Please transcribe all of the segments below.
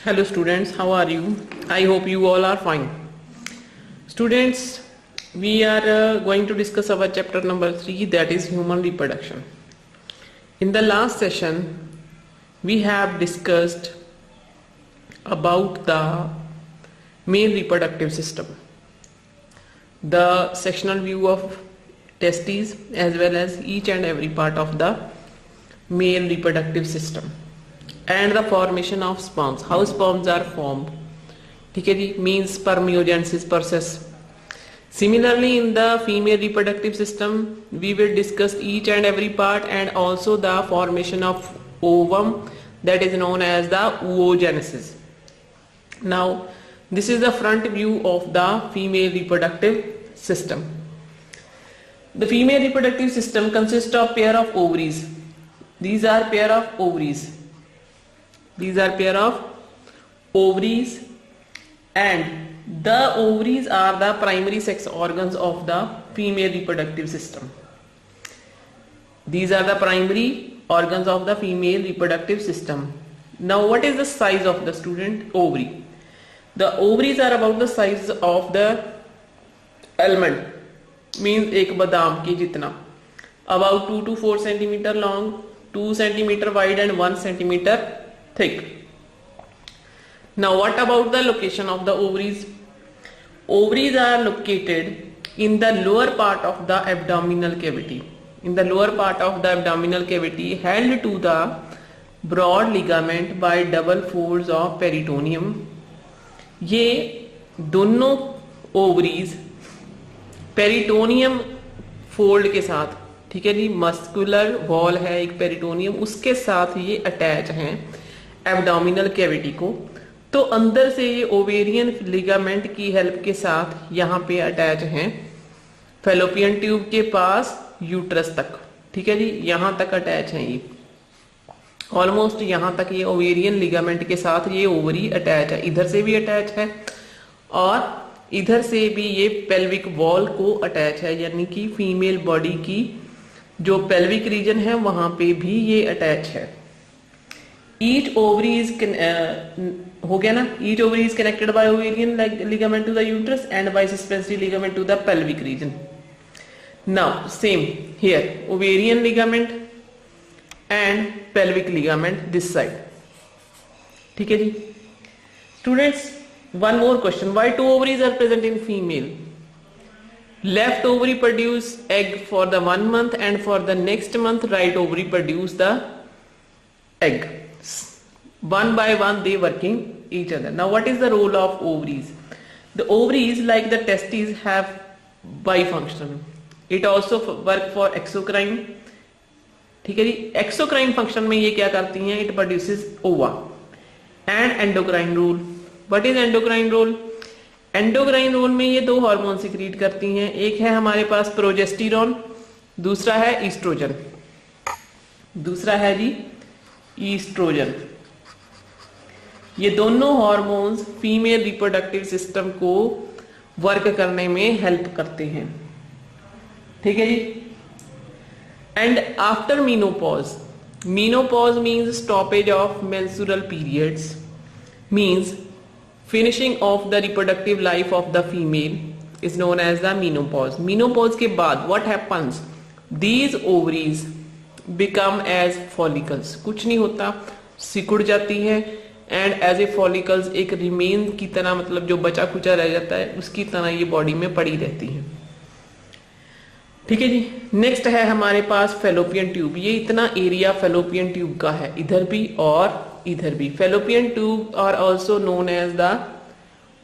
Hello students, how are you? I hope you all are fine. Students, we are going to discuss our chapter number 3, that is human reproduction. In the last session, we have discussed about the male reproductive system, the sectional view of testes as well as each and every part of the male reproductive system, and the formation of sperms, how sperms are formed. ठीक है जी, means spermiogenesis process. Similarly, in the female reproductive system, we will discuss each and every part and also the formation of ovum, that is known as the oogenesis. Now, this is the front view of the female reproductive system. The female reproductive system consists of pair of ovaries. These are pair of ovaries. These are pair of ovaries, and the ovaries are the primary sex organs of the female reproductive system. These are the primary organs of the female reproductive system. Now, what is the size of the student ovary? The ovaries are about the size of the almond, means एक बादाम के जितना, about 2 to 4 centimeter long, 2 centimeter wide and 1 centimeter thick. Now, what about the location of the ovaries? Ovaries are located in the lower part of the abdominal cavity. In the lower part of the abdominal cavity, held to the broad ligament by double folds of peritoneum. ये दोनों ovaries peritoneum fold के साथ, ठीक है जी, muscular wall है एक peritoneum, उसके साथ ये अटैच हैं एब्डोमिनल कैविटी को. तो अंदर से ये ओवेरियन लिगामेंट की हेल्प के साथ यहाँ पे अटैच हैं फेलोपियन ट्यूब के पास यूट्रस तक. ठीक है जी, यहाँ तक अटैच हैं ये, ऑलमोस्ट यहाँ तक ये ओवेरियन लिगामेंट के साथ ये ओवरी अटैच है. इधर से भी अटैच है और इधर से भी ये पेल्विक वॉल को अटैच है, यानी कि फीमेल बॉडी की जो पेल्विक रीजन है वहां पे भी ये अटैच है. ईच ओवरी इज हो गया ना, each ovary is connected by ovarian ligament to the uterus and by suspensory ligament to the pelvic region. Now same here, ovarian ligament and pelvic ligament this side. ठीक है जी students, one more question, why two ovaries are present in female? Left ovary produce egg for the 1 month and for the next month right ovary produce the egg. One by one they working each other. Now, what is the role of ovaries? The ovaries, like the testes, have bifunction. It also work for exocrine. ठीक है जी, exocrine function में ये क्या करती हैं? It produces ova. And endocrine role, what is endocrine role? Endocrine role में ये दो हार्मोन सिक्रीट करती हैं, एक है हमारे पास प्रोजेस्टेरॉन, दूसरा है ईस्ट्रोजन. दूसरा है जी ईस्ट्रोजन. ये दोनों हार्मोन्स फीमेल रिप्रोडक्टिव सिस्टम को वर्क करने में हेल्प करते हैं. ठीक है जी. And after menopause, menopause means stoppage of menstrual periods, means finishing of the reproductive life of the female is known as the menopause. Menopause के बाद what happens? These ovaries become as follicles. कुछ नहीं होता, सिकुड़ जाती है and as a follicles एक remain की तरह, मतलब जो बचा खुचा रह जाता है उसकी तरह ये बॉडी में पड़ी रहती है. ठीक है जी. नेक्स्ट है हमारे पास फेलोपियन ट्यूब. ये इतना एरिया फेलोपियन ट्यूब का है, इधर भी और इधर भी. Fallopian tube are also known as the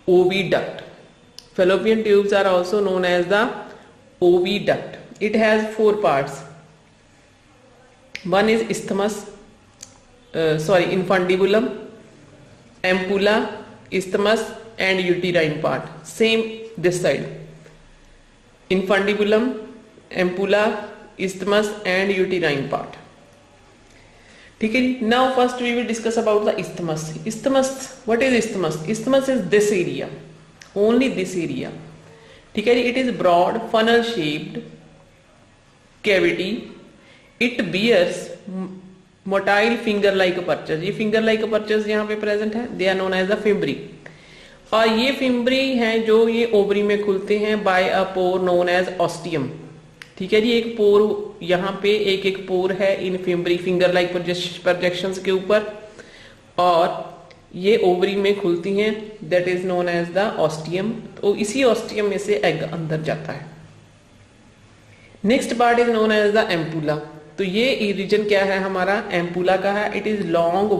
oviduct. Fallopian tubes are also known as the oviduct. It has 4 parts. One is isthmus, infundibulum, ampulla, isthmus and uterine part. Same this side, infundibulum, ampulla, isthmus and uterine part. ठीक है. Now first we will discuss about the isthmus. Isthmus, what is isthmus? Isthmus is this area, only this area. ठीक है. It is broad funnel shaped cavity. It bears motile finger like apertures, ये finger like apertures यहाँ पे present है, they are known as the fimbriae. और ये fimbriae हैं जो ये ओवरी में खुलते हैं बाय अ पोर नोन एज ऑस्टियम। ठीक है जी, एक पोर यहाँ पे एक पोर है इन फिम्बरी फिंगर लाइक प्रोजेक्शंस के ऊपर, और ये ओवरी में खुलती हैं, that is known as the ostium. तो इसी ऑस्टियम में से एग अंदर जाता है। Next part is known as the ampulla. तो ये रीजन क्या है हमारा, एम्पुला का है। It is long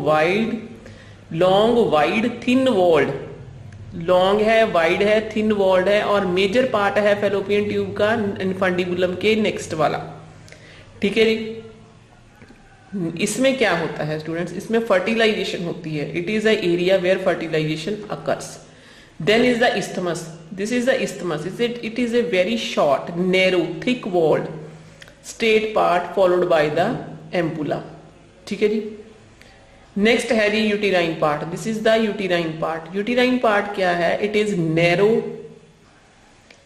wide thin walled, long है, वाइड है, थिन वॉल्ड है, और मेजर पार्ट है फैलोपियन ट्यूब का इन्फंडिबुलम के नेक्स्ट वाला। ठीक है जी, इसमें क्या होता है स्टूडेंट्स, इसमें फर्टिलाइजेशन होती है। It is a area where fertilisation occurs. Then is the isthmus, this is the isthmus, it is a very short narrow thick walled straight part followed by the ampulla। ठीक है जी, next है जी uterine part, this is the uterine part. Uterine part क्या है, it is narrow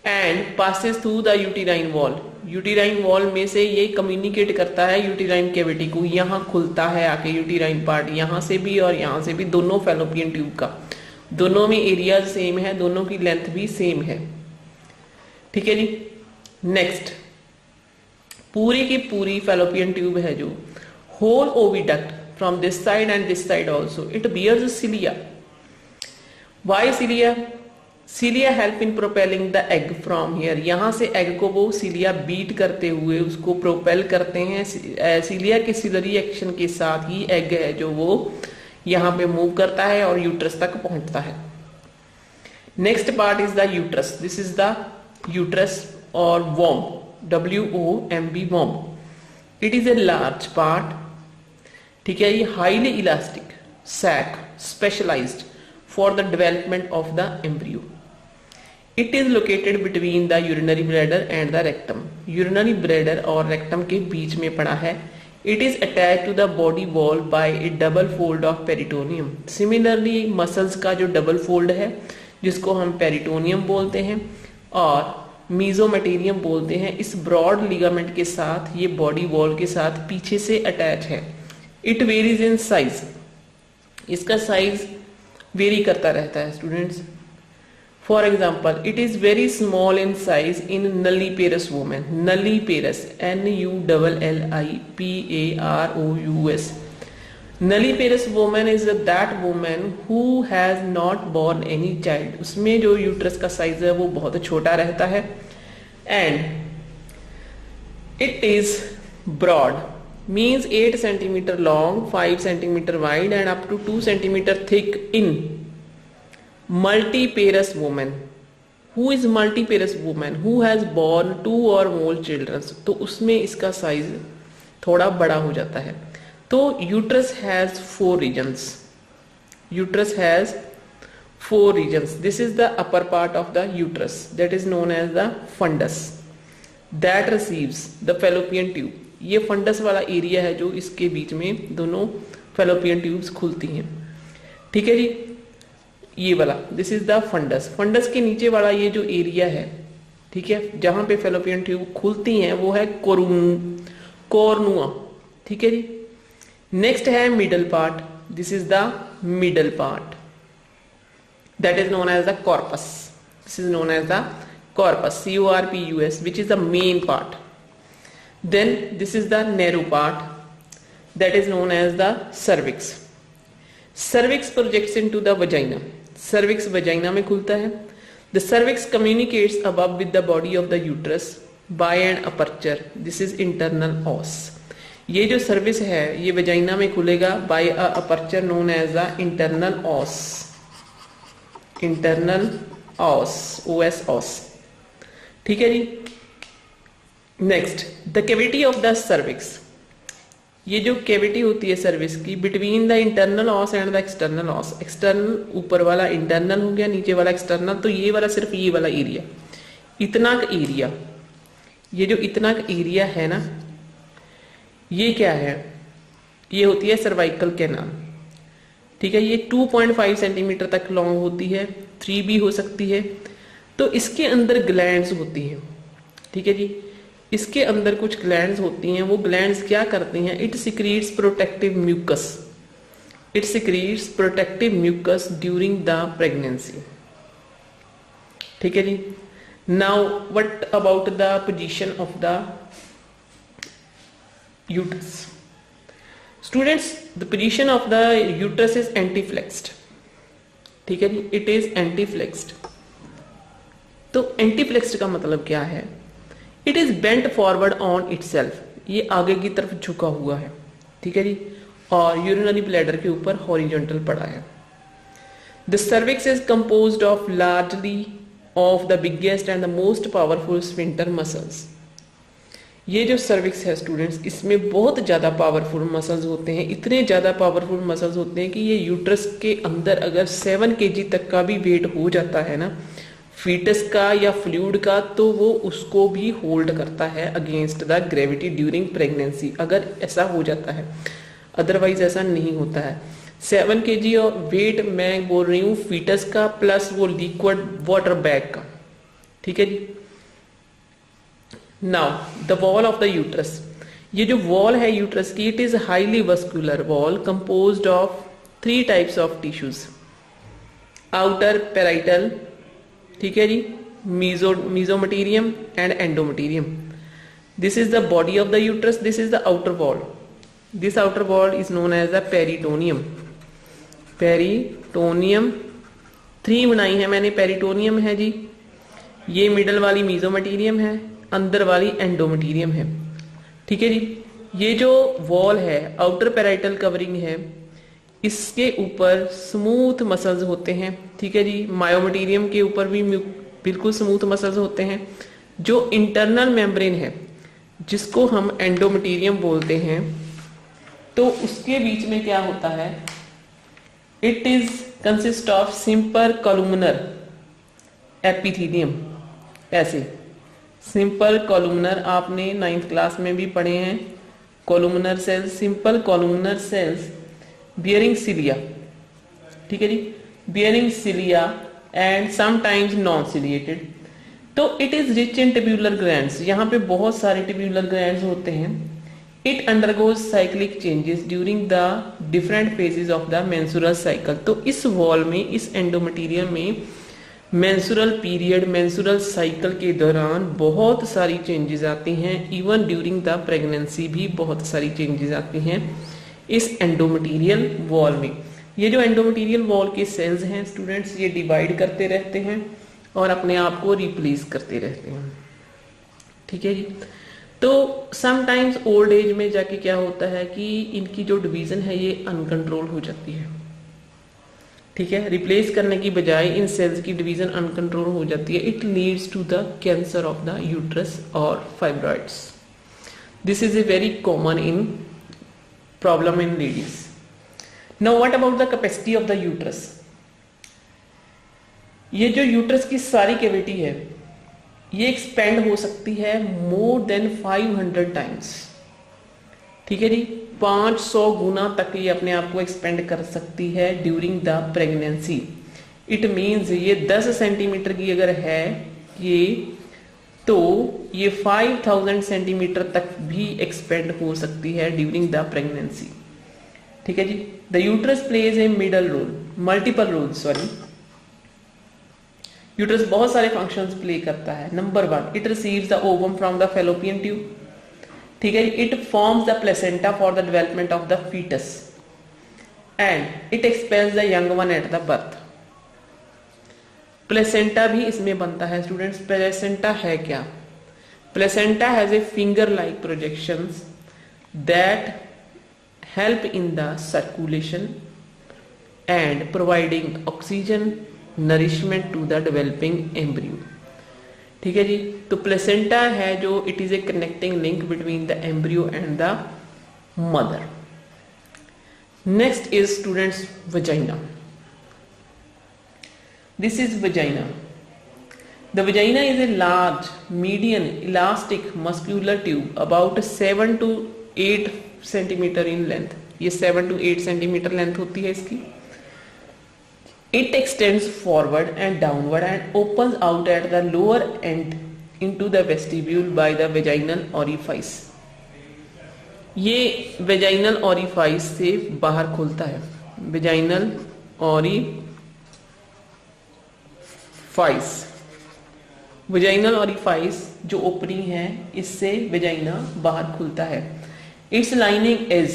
and passes through the uterine wall. Uterine wall में से ये कम्युनिकेट करता है यूटिराइन कैविटी को, यहाँ खुलता है आके यूटिराइन पार्ट, यहाँ से भी और यहाँ से भी, दोनों फैलोपियन ट्यूब का, दोनों में एरिया सेम है, दोनों की लेंथ भी सेम है। ठीक है जी, नेक्स्ट पूरी की पूरी फैलोपियन ट्यूब है जो whole oviduct from this side and this side also, it bears cilia. Why cilia? Cilia help in propelling the egg from here, यहां से एग को वो सिलिया बीट करते हुए उसको प्रोपेल करते हैं। सिलिया के सिलरी एक्शन के साथ ही एग है जो वो यहाँ पे मूव करता है और यूट्रस तक पहुंचता है। Next part is the uterus, this is the uterus और warm, WOMB warm. It is a large part, ठीक है, ये highly elastic sac specialised for the development of the embryo. It is located between the urinary bladder and the rectum, urinary bladder और rectum के बीच में पड़ा है। It is attached to the body wall by a double fold of peritoneum. Similarly, muscles का जो double fold है जिसको हम पेरिटोनियम बोलते हैं और मीजोमेटेरियम बोलते हैं, इस ब्रॉड लिगामेंट के साथ ये बॉडी वॉल के साथ पीछे से अटैच है। इट वेरीज इन साइज, इसका साइज वेरी करता रहता है students. For example, it is very small in size in nulliparous women, nulliparous NULLIPAROUS। Nulliparous women is that women who has not born any child, उसमें जो uterus का size है वो बहुत छोटा रहता है। And it is broad, means 8 centimetre long, 5 centimetre wide and up to 2 centimetre thick in multiparous woman। who is multiparous woman? who has born 2 or more children, तो उसमें इसका साइज थोड़ा बड़ा हो जाता है। तो uterus has 4 regions, uterus has 4 regions. This is the upper part of the uterus that is known as the fundus that receives the fallopian tube. ये फंडस वाला एरिया है जो इसके बीच में दोनों फैलोपियन ट्यूब्स खुलती हैं। ठीक है जी, ये वाला this is the fundus. Fundus के नीचे वाला ये जो एरिया है, ठीक है, जहां पे फैलोपियन ट्यूब खुलती हैं वो है कोर्नुआ। ठीक है जी, नेक्स्ट है middle part, this is the middle part that is known as the corpus. This is known as the corpus, CORPUS, which is the main part. Then this is the narrow part that is known as the cervix. Cervix projects into the vagina, cervix vagina में खुलता है। The cervix communicates above with the body of the uterus by an aperture, this is internal ऑस। ये जो cervix है ये vagina में खुलेगा by a aperture known as the internal os, internal os, OS os. ठीक है जी, next the cavity of the cervix. ये जो कैविटी होती है सर्विस की between the internal os and the external os, external ऊपर वाला इंटरनल हो गया, नीचे वाला एक्सटर्नल, तो ये वाला सिर्फ ये वाला एरिया, इतना का एरिया, ये जो इतना का एरिया है ना, ये क्या है, ये होती है सर्वाइकल कैनाल। ठीक है, ये 2.5 सेंटीमीटर तक लॉन्ग होती है, 3 भी हो सकती है। तो इसके अंदर ग्लैंड्स होती हैं। ठीक है जी, इसके अंदर कुछ ग्लैंड्स होती हैं, वो ग्लैंड्स क्या करती हैं, it secretes protective mucus, it secretes protective mucus during the pregnancy. ठीक है जी। Now what about the position of the uterus. Students, the position of the uterus is anteflexed. ठीक है जी, इट इज एंटीफ्लेक्स्ड। तो एंटीफ्लेक्स्ड का मतलब क्या है, it is bent forward on itself, ये आगे की तरफ झुका हुआ है। ठीक है जी, और यूरिनरी ब्लैडर के ऊपर हॉरिजॉन्टल पड़ा है। The cervix is composed of largely of the biggest and the most powerful sphincter muscles. ये जो सर्विक्स है स्टूडेंट्स, इसमें बहुत ज़्यादा पावरफुल मसल्स होते हैं, इतने ज़्यादा पावरफुल मसल्स होते हैं कि ये यूट्रस के अंदर अगर 7 kg तक का भी वेट हो जाता है ना फीटस का या फ्लूइड का, तो वो उसको भी होल्ड करता है against the gravity during pregnancy, अगर ऐसा हो जाता है। अदरवाइज ऐसा नहीं होता है। 7 kg और वेट मैं बोल रही हूँ फीटस का प्लस वो लिक्विड वाटर बैग का। ठीक है जी। Now the wall of the uterus, ये जो वॉल है यूट्रस की, it is highly vascular wall composed of 3 types of tissues, outer parietal, ठीक है जी, mesometrium and endometrium. This is the body of the uterus, this is the outer wall, this outer wall is known as the peritoneum. Peritoneum 3 बनाई है मैंने, peritoneum है जी, ये middle वाली मीजोमटेरियम है, अंदर वाली एंडोमटेरियम है। ठीक है जी। ये जो वॉल है आउटर पेराइटल कवरिंग है, इसके ऊपर स्मूथ मसल्स होते हैं। ठीक है जी। मायोमटेरियम के ऊपर भी बिल्कुल स्मूथ मसल्स होते हैं। जो इंटरनल मेम्ब्रेन है जिसको हम एंडोमटेरियम बोलते हैं, तो उसके बीच में क्या होता है, it is consist of simple columnar epithelium. ऐसे सिंपल कॉलुमनर आपने 9th क्लास में भी पढ़े हैं, columnar cells, simple columnar cells bearing cilia. ठीक है जी, bearing cilia and sometimes non ciliated. तो it is rich in tubular glands, यहाँ पे बहुत सारे ट्यूबुलर ग्लैंड्स होते हैं। It undergoes cyclic changes during the different phases of the menstrual cycle. तो इस वॉल में, इस एंडोमटेरियम में मेंस्ट्रुअल पीरियड, मेंस्ट्रुअल साइकिल के दौरान बहुत सारी चेंजेस आती हैं। इवन ड्यूरिंग द प्रेगनेंसी भी बहुत सारी चेंजेस आती हैं इस एंडोमटेरियल वॉल में। ये जो एंडोमटेरियल वॉल के सेल्स हैं स्टूडेंट्स, ये डिवाइड करते रहते हैं और अपने आप को रिप्लेस करते रहते हैं। ठीक है जी। तो समटाइम्स ओल्ड एज में जाके क्या होता है कि इनकी जो डिवीजन है ये अनकंट्रोल हो जाती है। ठीक है, रिप्लेस करने की बजाय इन सेल्स की डिवीजन अनकंट्रोल हो जाती है। It leads to the cancer of the uterus और fibroids. This is a very common in problem in ladies. Now what about the capacity of the uterus. ये जो यूट्रस की सारी कैविटी है ये एक्सपेंड हो सकती है मोर देन 500 टाइम्स। ठीक है जी, 500 गुना तक ये अपने आप को एक्सपेंड कर सकती है during the pregnancy. It means ये 10 सेंटीमीटर की अगर है ये, तो ये 5000 सेंटीमीटर तक भी एक्सपेंड हो सकती है ड्यूरिंग द प्रेगनेंसी। ठीक है जी। The uterus plays a middle role, multiple role, sorry. Uterus बहुत सारे फंक्शंस प्ले करता है। Number 1, it receives the ovum from the fallopian tube. ठीक है, it forms the placenta for the development of the foetus and it expels the young one at the birth. Placenta भी इसमें बनता है students. Placenta है क्या? Placenta has a finger like projections that help in the circulation and providing oxygen nourishment to the developing embryo। ठीक है जी। तो placenta है जो it is a connecting link between the embryo and the mother. Next is students vagina. This is vagina. The vagina is a large, median, elastic, muscular tube about 7 to 8 centimetre in length. ये 7 to 8 centimetre length होती है इसकी। It extends forward and downward and opens out at the lower end into the vestibule by the vaginal orifice. ये vaginal orifice से बाहर खुलता है, vaginal orifice. Vaginal orifice जो ओपनिंग है, इससे वेजाइना बाहर खुलता है. Its lining is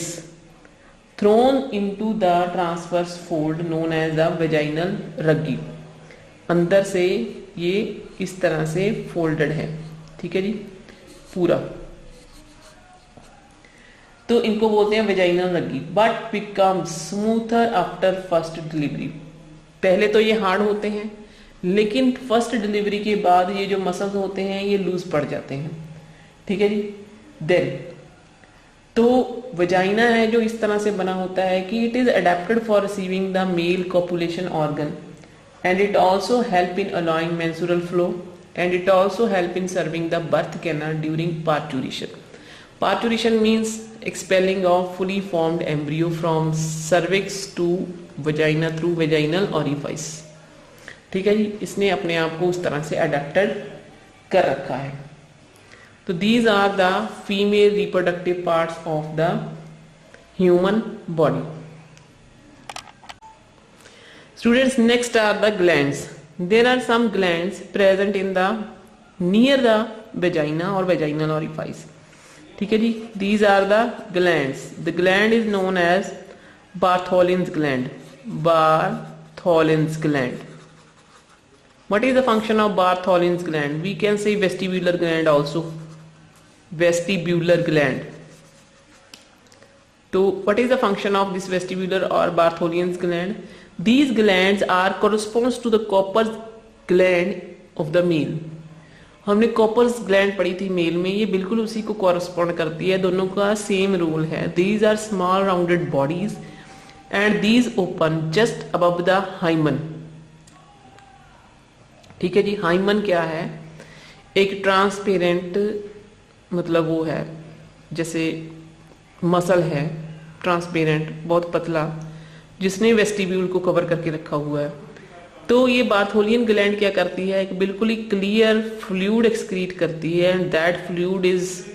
thrown into the transverse fold known as the vaginal ruggy. अंदर से ये इस तरह से फोल्डेड है, ठीक है जी, पूरा. तो इनको बोलते हैं vaginal rugae. But becomes smoother after first delivery. पहले तो ये हार्ड होते हैं, लेकिन फर्स्ट डिलीवरी के बाद ये जो मसल्स होते हैं ये लूज पड़ जाते हैं, ठीक है जी. देन तो वजाइना है जो इस तरह से बना होता है कि it is adapted for receiving the male copulation organ, and it also help in allowing menstrual flow, and it also help in serving the birth canal during parturition. Parturition means expelling of fully formed embryo from cervix to vagina through vaginal orifice. ठीक है जी, इसने अपने आप को उस तरह से adapted कर रखा है. तो these are the female reproductive parts of the human body. Students, next are the glands. There are some glands present in the near the vagina or vaginal orifice. ठीक है जी, these are the glands. The gland is known as Bartholin's gland. Bartholin's gland. What is the function of Bartholin's gland? We can say vestibular gland also. Vestibular gland. So what is the function of this vestibular or Bartholin's gland? These glands are corresponds to the Cowper's gland of the male. हमने Cowper's gland पढ़ी थी mail में, ये बिल्कुल उसी को correspond करती है, दोनों का सेम रोल है. These are small rounded bodies and these open just above the hymen. ठीक है जी. hymen क्या है? एक ट्रांसपेरेंट, मतलब वो है जैसे मसल है, ट्रांसपेरेंट, बहुत पतला, जिसने वेस्टिब्यूल को कवर करके रखा हुआ है. तो ये बार्थोलियन ग्लैंड क्या करती है, एक बिल्कुल ही क्लियर फ्लूइड एक्सक्रीट करती है, and that fluid is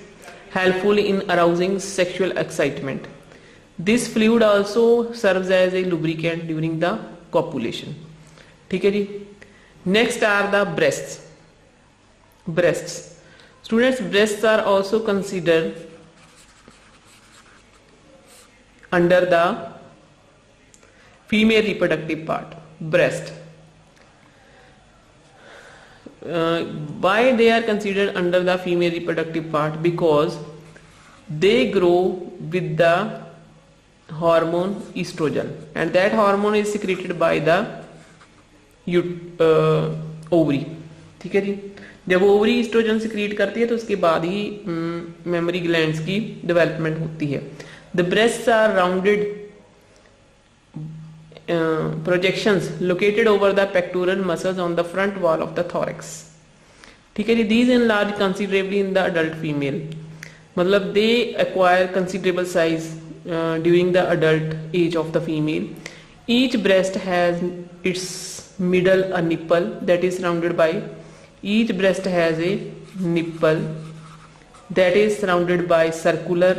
helpful in arousing sexual excitement. This fluid also serves as a lubricant during the copulation. ठीक है जी. Next are the breasts. Breasts students, breasts are also considered under the female reproductive part. Breast. Why they are considered under the female reproductive part? Because they grow with the hormone estrogen, and that hormone is secreted by the ovary. ठीक है जी. जब ovary oestrogen secrete करती है तो उसके बाद ही mammary glands की डेवलपमेंट होती है. The breasts are rounded projections located over the pectoral muscles on the front wall of the thorax. ठीक है जी. These enlarge considerably in the adult female. मतलब they acquire considerable size during the adult age of the female. Each breast has its middle a nipple that is surrounded by. Each breast has a nipple that is surrounded by circular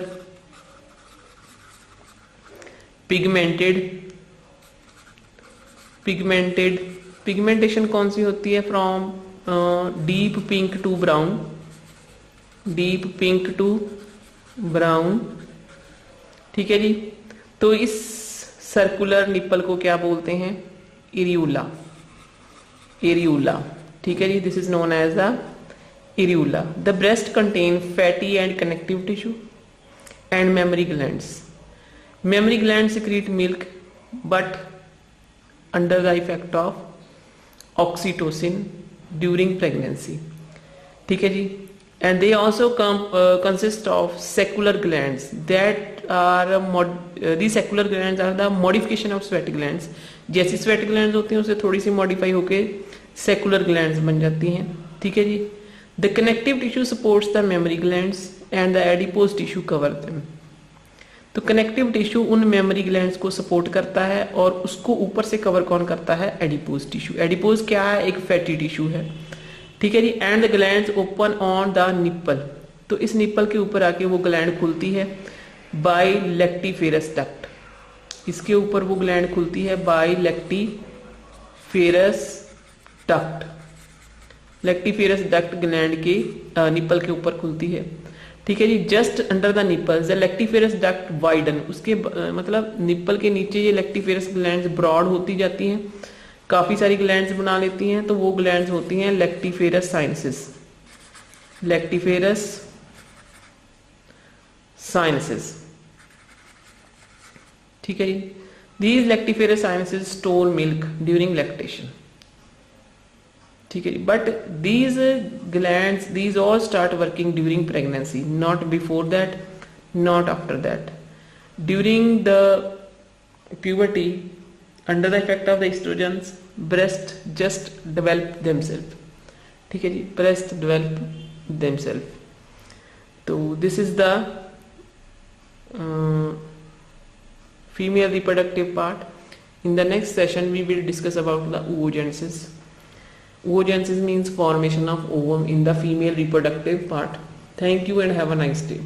pigmentation कौन सी होती है? From deep pink to brown. Deep pink to brown. ठीक है जी. तो इस circular nipple को क्या बोलते हैं? इरियुला. इरियुला. ठीक है जी. This is known as the areola. The breast contain fatty and connective tissue and mammary glands. Mammary gland secrete milk but under the effect of oxytocin during pregnancy. ठीक है जी. And they also consist of saccular glands that are these saccular glands are the modification of sweat glands. जैसी sweat glands होती हैं उससे थोड़ी सी modify होके saccular glands बन जाती हैं. ठीक है जी. The connective tissue supports the mammary glands and the adipose tissue cover them. तो कनेक्टिव टिश्यू उन मेमोरी ग्लैंड्स को सपोर्ट करता है और उसको ऊपर से कवर कौन करता है? Adipose tissue. एडिपोज क्या है? एक फैटी टिश्यू है. ठीक है जी। And the glands open on the nipple, तो इस निप्पल के ऊपर आके वो ग्लैंड खुलती है बाय लेक्टिफेरस डक्ट, इसके ऊपर वो ग्लैंड खुलती है by lactiferous duct. Lactiferous duct gland के निप्पल के ऊपर खुलती है, ठीक है जी। Just under the nipple the lactiferous duct widen, उसके मतलब निप्पल के नीचे ये लेक्टिफेरस ग्लैंड्स ब्रॉड होती जाती हैं, काफी सारी ग्लैंड्स बना लेती हैं, तो वो ग्लैंड्स होती हैं लेक्टिफेरस साइनसेस, लेक्टिफेरस साइनसेस, ठीक है जी। These lactiferous sinuses store milk during lactation, ठीक है जी। But these glands these all start working during pregnancy, not before that, not after that. During the puberty, under the effect of the estrogens, breast just develop themselves, ठीक है जी, breast develop themselves। तो this is the female reproductive part. In the next session we will discuss about the oogenesis. Oogenesis means formation of ovum in the female reproductive part. Thank you and have a nice day.